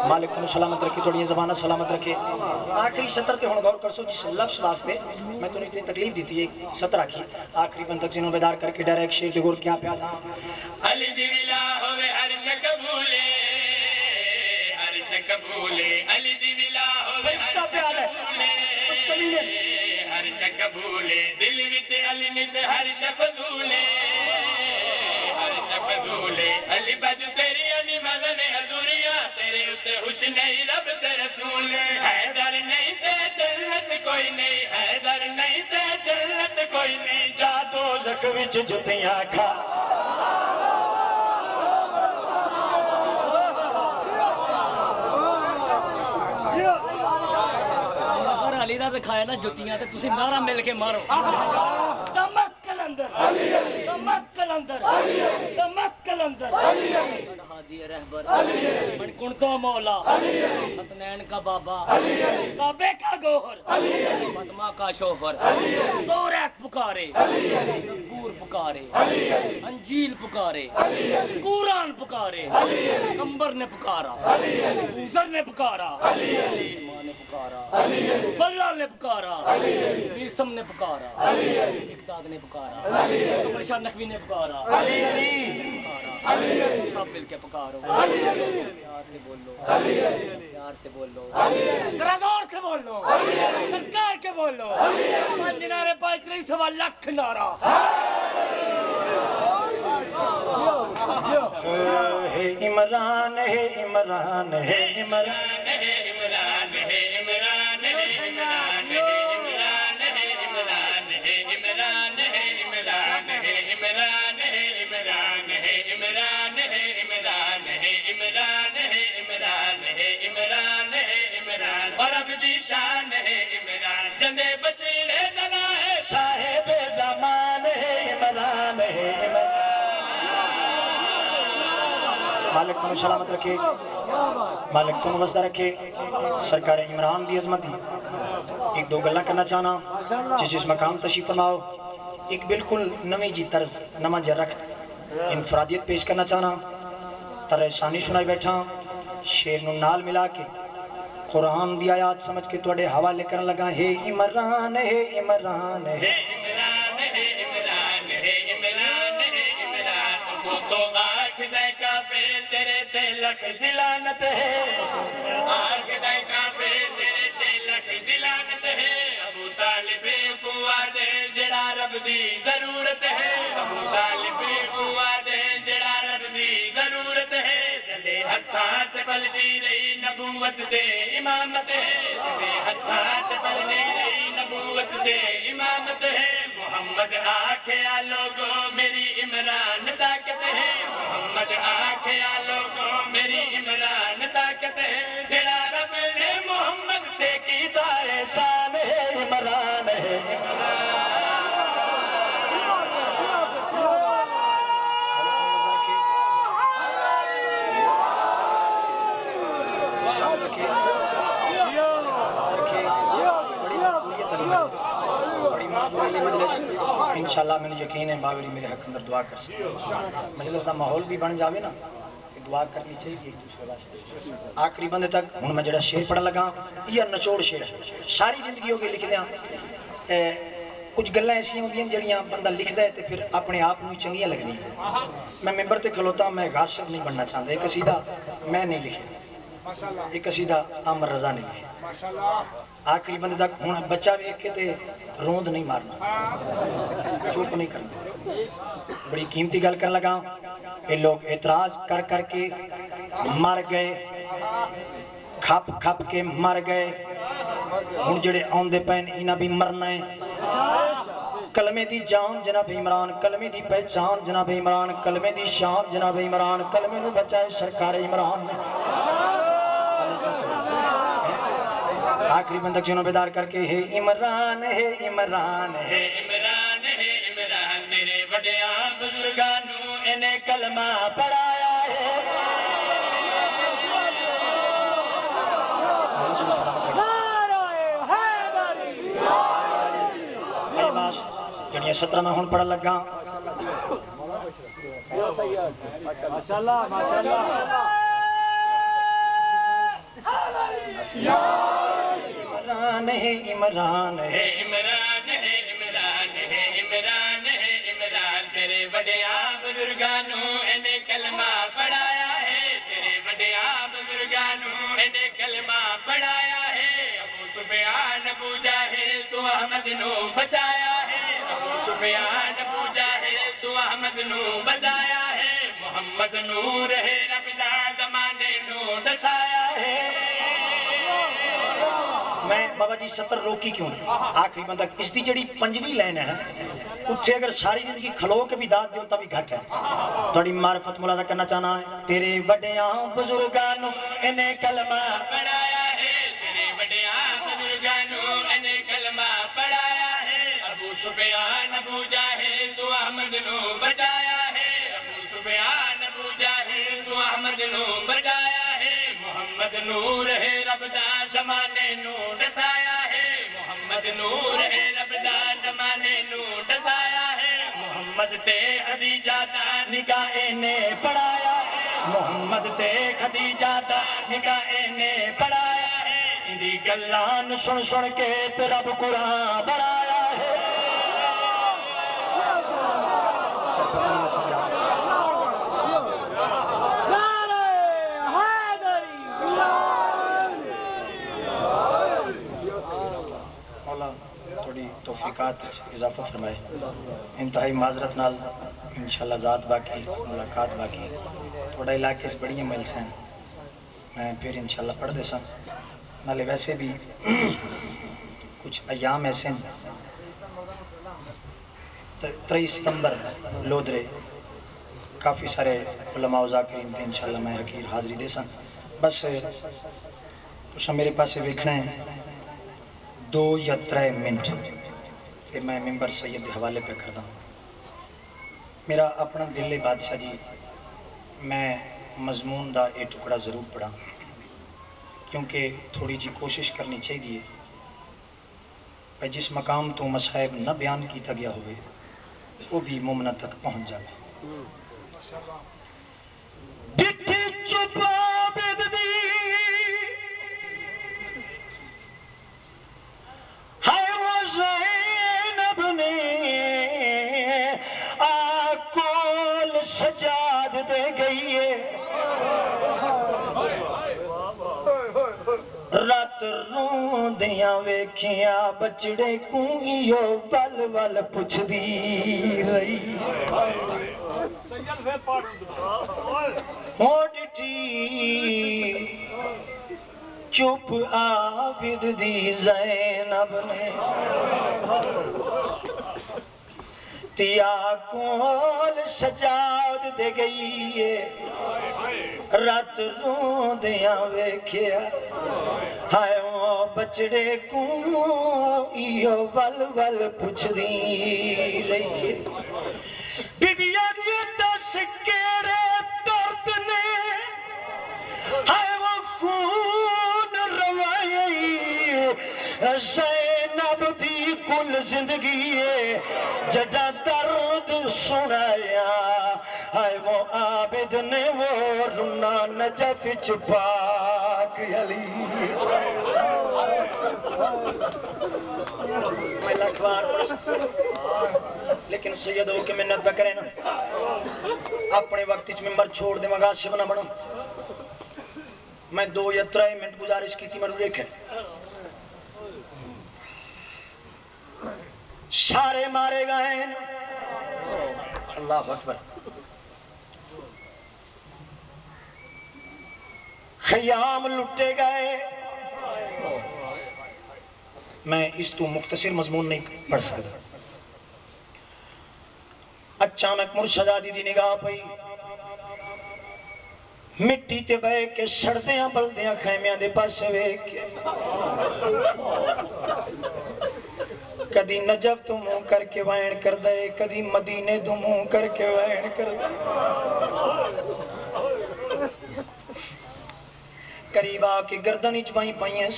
مالک تنو سلامت رکھے تھوڑی زبانہ سلامت رکھے آخری سطر تے ہون غور کرسو جس لفظ واسطے میں تو اتنی تکلیف دیتی ہے سطر آکھی آخری بند تک جنہوں بیدار کر کے ڈائریکٹ شیر دے گور کیا پیادا علی دی ولا ہوئے عرش قبولے عرش قبولے علی دی ولا ہوئے فرشتہ پیال ہے اس کمینے عرش قبولے دل وچ علی نت عرش فضولے عرش فضولے علی بد تیری علی مدن حضوریاں تیرے اتے حسن رب تے رسول حیدر نہیں تے جنت کوئی نہیں حیدر نہیں تے جنت کوئی نہیں جا دوزخ وچ جتیاں کھا علی دا دکھایا نا جتیاں تے تسی نعرہ مل کے مارو دمک کلندر دمک کلندر دمک کلندر ہادی رہبر من کن تو مولا حسنین کا بابا کعبے کا گوہر فاطمہ کا شوہر توریت پکارے پور پکارے انجیل پکارے قرآن پکارے پیغمبر نے پکارا موسیٰ نے پکارا ماں نے پکارا بلال نے پکارا عیسم نے پکارا اقتاد نے پکارا عمر شاہ نقوی نے پکارا سب مل کے پکارو پیار سے بولو پیار سے بولو دور سے بولو سرکار کے بولو جنارے 35 لاکھ نعرہ ہے عمران ہے عمران ہے عمران مالک تنو سلامت رکھے مالک تنو وسدہ رکھے سرکار عمران دی عظمت ہی ایک دو گلہ کرنا چاہنا جس مقام تشریف فرماؤ ایک بالکل نویں جی طرز نمہ جر رکھ انفرادیت پیش کرنا چاہنا ترہ ثانی سنائی بیٹھا شیر نو نال ملا کے قرآن دی آیات سمجھ کے توڑے حوالے کرنے لگا ہے عمران ہے عمران ہے تیرے تے لکھ دلانت ہے آنکھ دائی کافے تیرے تے لکھ دلانت ہے ابو طالب قوہ دے جڑا رب دی ضرورت ہے ابو طالب قوہ دے جڑا رب دی ضرورت ہے جلے ہتھات پل دی رہی نبوت دے امامت ہے جلے ہتھات پل دی رہی نبوت دے امامت ہے محمد آکھیا لوگو میری عمران طاقت ہے محمد آکھیا لوگو میری عمران طاقت ہے جڑا رب نے محمد تے کیتا احسان ہے عمران ہے انشاءاللہ میں نے یقین ہے باوری میرے حق اندر دعا کر سکتے مجلس کا ماحول بھی بن جاوے نا کہ دعا کرنی چاہیے ایک دوسرے واسطے آخری بندے تک ہوں میں جڑا شعر پڑھن لگا یہ نچوڑ شعر ہے ساری زندگی ہو گئی لکھ دیا کچھ گلاں ایسی ہوندیاں جڑیاں بندہ لکھدا ہے تے پھر اپنے آپ کو چنگیاں لگدیاں میں ممبر تے کھلوتا میں غاصب نہیں بننا چاہتا ایک قصیدہ میں نہیں لکھا ایک قصیدہ عامر رضا نے لکھا آخری بندے تک ہوں بچہ ویکھ کے تے روند نہیں مارنا چپ نہیں کرنا بڑی قیمتی گل کرنے لگا یہ لوگ اعتراض کر کر کے مر گئے کھپ کھپ کے مر گئے ہوں جڑے آندے پین انہاں بھی مرنا ہے کلمے دی جان جناب عمران کلمے دی پہچان جناب عمران کلمے دی شان جناب عمران کلمے نو بچائے سرکار عمران آخری بندک جنہوں بیدار کر کے ہے عمران ہے عمران ہے عمران ہے عمران تیرے وڈیاں بزرگانوں انہیں کلمہ پڑھایا ہے جنہیں 17 میں ہون پڑھا لگا ماشاءاللہ ماشاءاللہ عمران ہے عمران ہے عمران ہے عمران ہے عمران ہے عمران تیرے وڈیا بزرگانوں انہیں کلمہ پڑھایا ہے تیرے وڈیا بزرگانوں انہیں کلمہ پڑھایا ہے ابو سفیان ابو جہل تو احمد نو بچایا ہے ابو سفیان ابو جہل تو احمد نو بچایا ہے محمد نور ہے رب دا زمانے نو دسایا ہے میں بابا جی 70 روکی کیوں آخری بندہ اس دی جڑی پنجویں لائن ہے نا اتھے اگر ساری زندگی کھلو کے بھی داد دیو تب بھی گھٹ ہے تھوڑی معرفت ملازہ کرنا چاہنا ہے تیرے وڈیاں بزرگانوں انہیں کلمہ پڑھایا ہے تیرے وڈیاں بزرگانوں انہیں کلمہ پڑھایا ہے ابو سفیان ابو جہل تو احمد نو بچایا ہے ابو سفیان ابو جہل تو احمد نو بچایا ہے محمد نور ہے رب دا زمانے نو ڈسایا ہے محمد نور ہے رب دا زمانے نو ڈسایا ہے محمد تے خدیجہ دا نکاح نے پڑھایا ہے محمد تے خدیجہ دا نکاح نے پڑھایا ہے اندی گلان سن سن کے تے رب قرآن بڑھایا ہے پتہ نہیں میں سمجھا سکتا مولا تھوڑی توفیقات اضافہ فرمائے انتہائی معذرت نال انشاءاللہ ذات باقی ملاقات باقی تھوڑا علاقے بڑی ملس ہیں میں پھر انشاءاللہ پڑھ دے سا نالے ویسے بھی کچھ ایام ایسے ہیں 23 ستمبر لودرے کافی سارے علماء و ذاکرین تھے انشاءاللہ میں حقیر حاضری دے سا بس تو میرے پاس ویکھنا ہے 2 یا 3 منٹ کہ میں ممبر سید کے حوالے پہ کرتا ہوں میرا اپنا دل بادشاہ جی میں مضمون دا یہ ٹکڑا ضرور پڑھا کیونکہ تھوڑی جی کوشش کرنی چاہیے کہ جس مقام تو مصائب نہ بیان کیتا گیا ہوئے وہ بھی مومنہ تک پہنچ جائے سجاد دے گئی ہے رات روندیاں ویکھیاں بچڑے کو ایو ول ول پوچھ دی رہی ہو ڈٹھی چپ عابد دی زینب نے تیا کول سجاد دے گئی ہے رات روندیاں ویکھیا ہائے وہ بچڑے کو ایو ول ول پوچھ دی رہی ہے بی بی اگے دس کیڑے درد نے ہائے وہ خون روائی زینب دی کل زندگی ہے جڑا درد سنایا ہائے وہ عابد نے وہ رونا نجف چپاک علی میں لکھوار لیکن سید ہو کے منت نہ کرے نا اپنے وقت ممبر چھوڑ دے مگا سے بنا بنا میں 2 یا 3 منٹ گزارش کی تھی مرو دیکھیں سارے مارے گئے اللہ اکبر خیام لٹے گئے میں اس تو مختصر مضمون نہیں پڑھ سکتا اچانک مرشدادی دی نگاہ پئی مٹی تے بے کے سڑدیاں بلدیاں خیمیاں دے پاسے ویکھ کے کدی نجف تو منہ کر کے وائن کر دے کدی مدینے تو منہ کر کے وائن کر دے قریب آ کے گردنی چپائی پائیں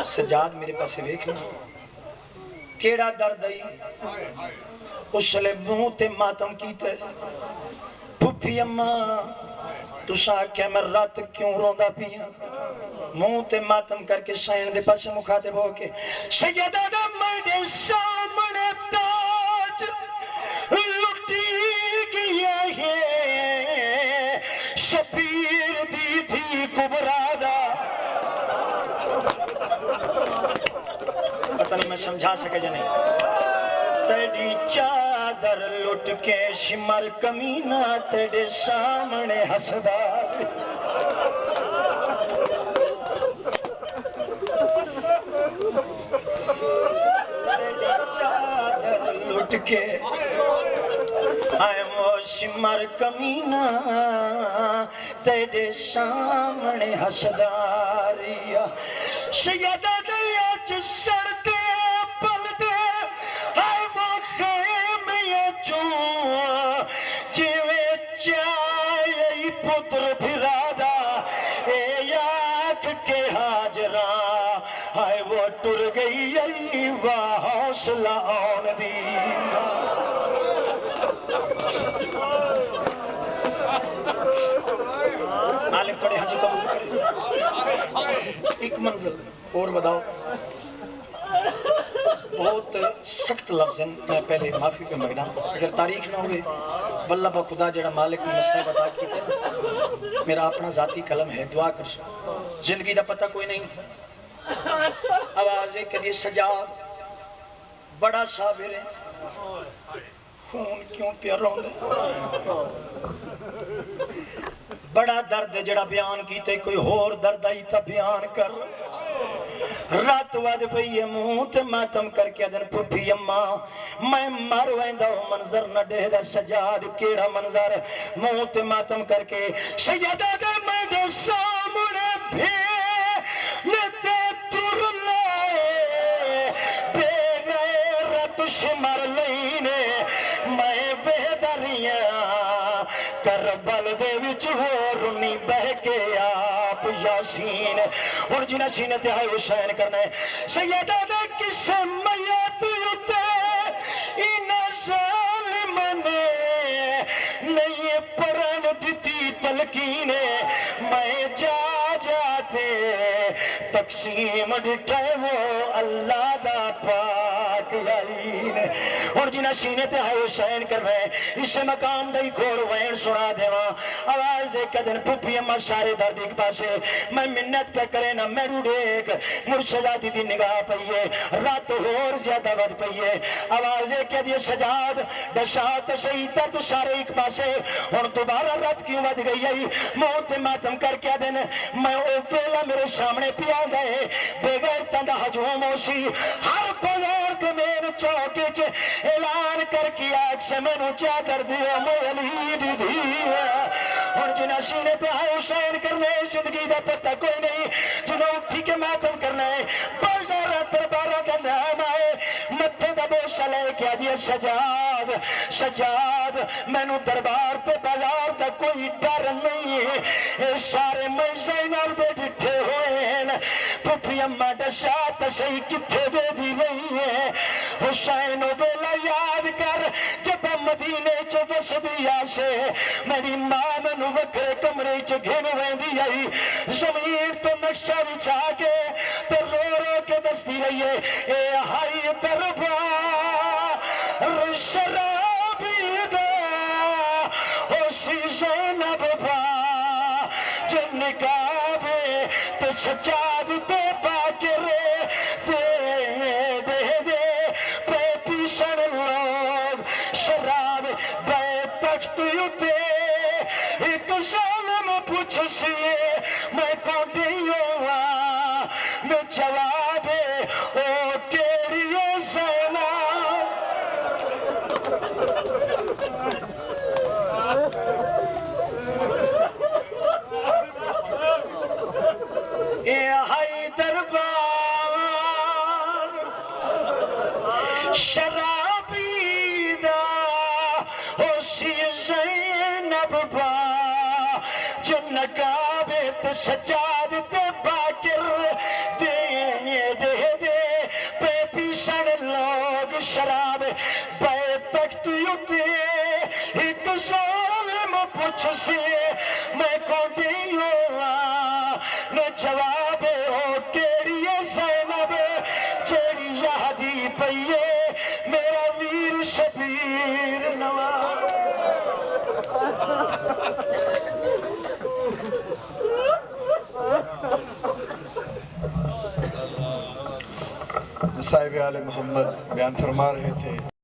سجاد میرے پاس ویکھنا کیڑا درد آئی اس لے منہ تے ماتم کیتے پھپھی اماں تسا کیا میں رات کیوں روندا پیاں منہ تے ماتم کر کے شائن دے پاس مخاطب ہو کے سیدہ دا میرے سامنے تاج لٹی گیا ہے شبیر دی تھی کبرا دا پتہ نہیں میں سمجھا سکے جا نہیں تیری چادر لٹ کے شمر کمینہ تیرے سامنے ہسدا لٹ کے آئے وہ شمر کمینہ تیرے سامنے ہسداریا سیدہ دیا جسر دے پل دے آئے وہ خیمے چون جیوے چاہی پتر بھرادا اے یاک کے حاجران آئے وہ ٹر گئی ای وہ حوصلہ آن دی مالک تھوڑے حج قبول کرے ایک منظر اور بتاؤ بہت سخت لفظ ہیں میں پہلے معافی پہ مگنا اگر تاریخ نہ ہوئے واللہ با خدا جڑا مالک نے مسئلہ بتا کیتے نا میرا اپنا ذاتی قلم ہے دعا کر زندگی دا پتہ کوئی نہیں آوازیں کدی سجاد بڑا صابر ہے خون کیوں پیا روندے بڑا درد جڑا بیان کیتے کوئی ہور درد آئی تا بیان کر رات واد پئی منہ تے ماتم کر کے ادن پھپھی اماں میں مر ویندا منظر نہ دے دا سجاد کیڑا منظر منہ تے ماتم کر کے سجدہ دے میں دے سامنے بھی نتے تر لائے بے غیرت شمر لینے میں بے دریاں کربل دے وچ ہو رنی بہ کے آپ یاسین اور جنہ سینے تے ہائے حسین کرنا ہے سیدہ دے کسے میت یوتے اینا ظالم نے نہیں پرن دیتی تلقینے میں جا جاتے تقسیم ڈٹھے وہ اللہ دا پاک یارین اور جنہ سینے تے ہائے حسین کرنا ہے اسے مقام دائی کھور وین سنا دیواں آواز دے کدن پھپھی اماں سارے درد ایک پاسے میں منت پہ کرے نا میرو ڈیک مرشدہ دی دی نگاہ پئیے رات اور زیادہ ود پئیے آواز دے کدی سجاد دشات صحیح درد سارے ایک پاسے اور دوبارہ رات کیوں ود گئی ہے موت ماتم کر کے دن میں او فیلہ میرے سامنے پیا گئے بغیر تندہ حجوم ہوشی ہر بلور کے میرے چوکے چے اعلان کر کی آگ سے میں نو چا کر دیا مولی دی دیا اور جنہ سینے پہ آئے حسین کرنے زندگی دا پتہ کوئی نہیں جنہ اٹھی کے ماتم کرنا ہے بازارہ دربارہ کا نام آئے متھے دا بوشہ لے کے دیا سجاد سجاد میں نو دربار پہ بازار دا کوئی ڈر نہیں ہے سارے میں زینب دے ڈٹھے ہوئے ہیں پھپھی اماں دشا تسہی کتھے دے دی نہیں ہے حسین و بیلا یاد کر جب مدینے چو وسدیا سے میری ماں میں نو وکھرے کمرے چو گھن ویندی آئی زمین تو نقشہ بچھا کے تو رو رو کے دستی رہیے اے ہائی دربار شرابی دا اسی زینب با جن نکابے تو سجاد دے باکر دے دے دے پہ پیشن لوگ شراب بے تخت یوتے ایک ظالم پوچھ سیے میں کو دیوں میں جواب او کیڑی زینا اے ہائی دربار شرابی دا اسی زینب با جن نقابے تے سجاد تے باکر دے دے دے پہ پیشن لوگ شراب بے تخت یوتے ایک ظالم پوچھ سے میں کو دیوں نے جواب شبیر نواز صاحب آل محمد بیان فرما رہے تھے